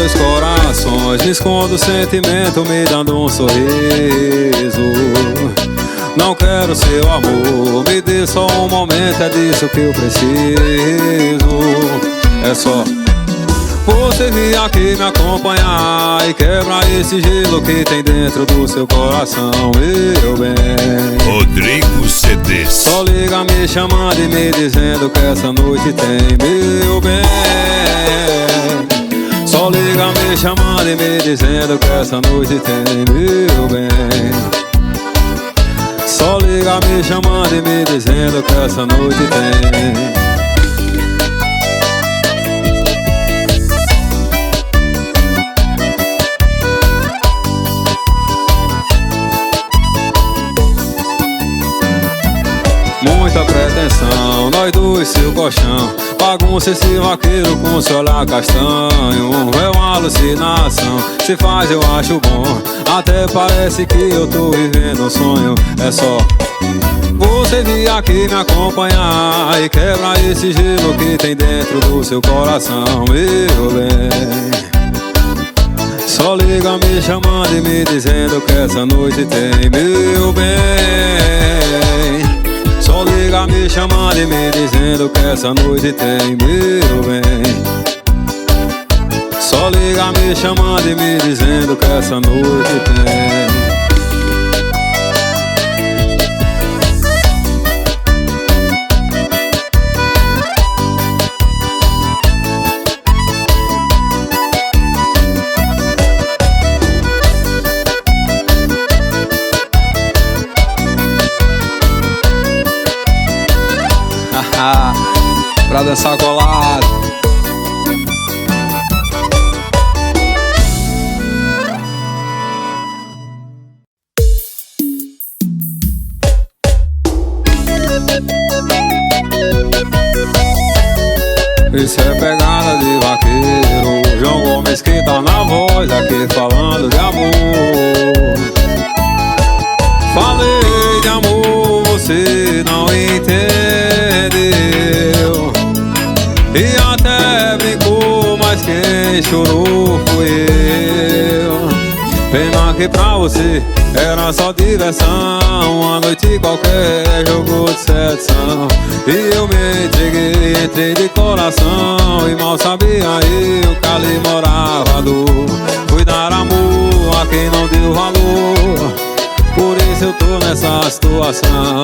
dois corações, me escondo o sentimento me dando um sorriso. Não quero seu amor, me dê só um momento, é disso que eu preciso. É só você vir aqui me acompanhar e quebrar esse gelo que tem dentro do seu coração, meu bem. Rodrigo CDs. Só liga me chamando e me dizendo que essa noite tem, meu bem. Só liga me chamando e me dizendo que essa noite tem, meu bem. Só liga me chamando e me dizendo que essa noite tem. Muita pretensão, nós dois seu colchão, bagunça esse vaqueiro com seu olhar castanho. É uma alucinação, se faz eu acho bom, até parece que eu tô vivendo um sonho. É só você vir aqui me acompanhar e quebrar esse gelo que tem dentro do seu coração, meu bem. Só liga me chamando e me dizendo que essa noite tem, meu bem. Só liga me chamando e me dizendo que essa noite tem, meu bem. Só liga me chamando e me dizendo que essa noite tem. Pra dançar colado. Isso é pegada de vaqueiro, João Gomes que tá na voz aqui falando de amor. Falei de amor, você não entendeu e até brincou, mas quem chorou foi eu. Pena que pra você era só diversão, uma noite qualquer, jogo de sedução. E eu me entreguei, entrei de coração, e mal sabia eu que ali morava a dor. Fui dar amor a quem não deu valor, por isso eu tô nessa situação.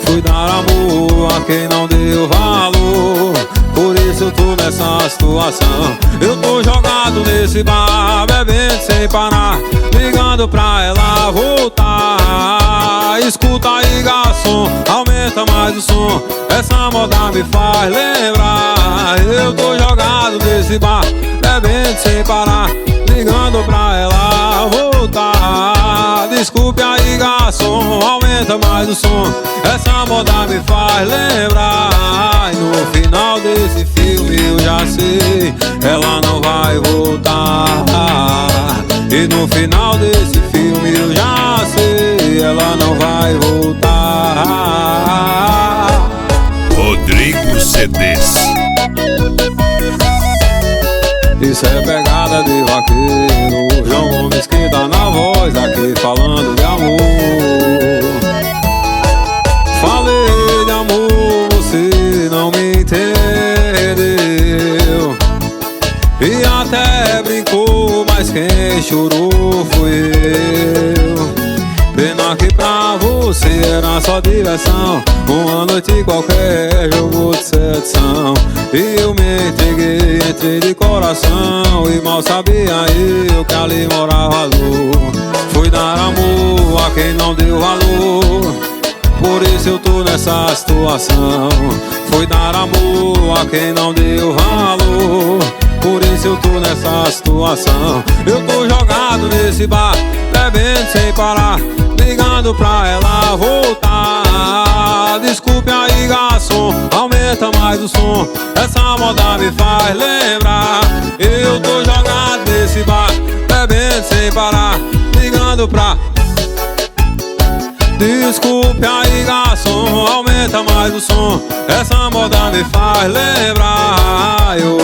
Fui dar amor a quem não deu valor, por isso eu tô nessa situação. Eu tô jogado nesse bar, bebendo sem parar, ligando pra ela voltar. Escuta aí, garçom, aumenta mais o som, essa moda me faz lembrar. Eu tô jogado nesse bar, bebendo sem parar, ligando pra ela voltar. Desculpe aí, garçom, aumenta mais o som, essa moda me faz lembrar. E no final desse filme eu já sei, ela não vai voltar. E no final desse filme eu já sei, ela não vai voltar. Rodrigo CDs. Isso é pegada de vaqueiro, João Gomes que tá na voz aqui falando de amor. Falei de amor, você não me entendeu e até brincou, mas quem chorou foi eu. Pena que pra você era só diversão, uma noite qualquer, jogo de sedução. E eu me entreguei, entrei de coração, e mal sabia eu que ali morava a dor. Fui dar amor a quem não deu valor, por isso eu tô nessa situação. Fui dar amor a quem não deu valor, por isso eu tô nessa situação. Eu tô jogado nesse bar, bebendo sem parar, ligando pra ela voltar. Desculpe aí, garçom, aumenta mais o som, essa moda me faz lembrar. Eu tô jogado nesse bar, bebendo sem parar, ligando pra... Desculpe aí, garçom, aumenta mais o som, essa moda me faz lembrar. Eu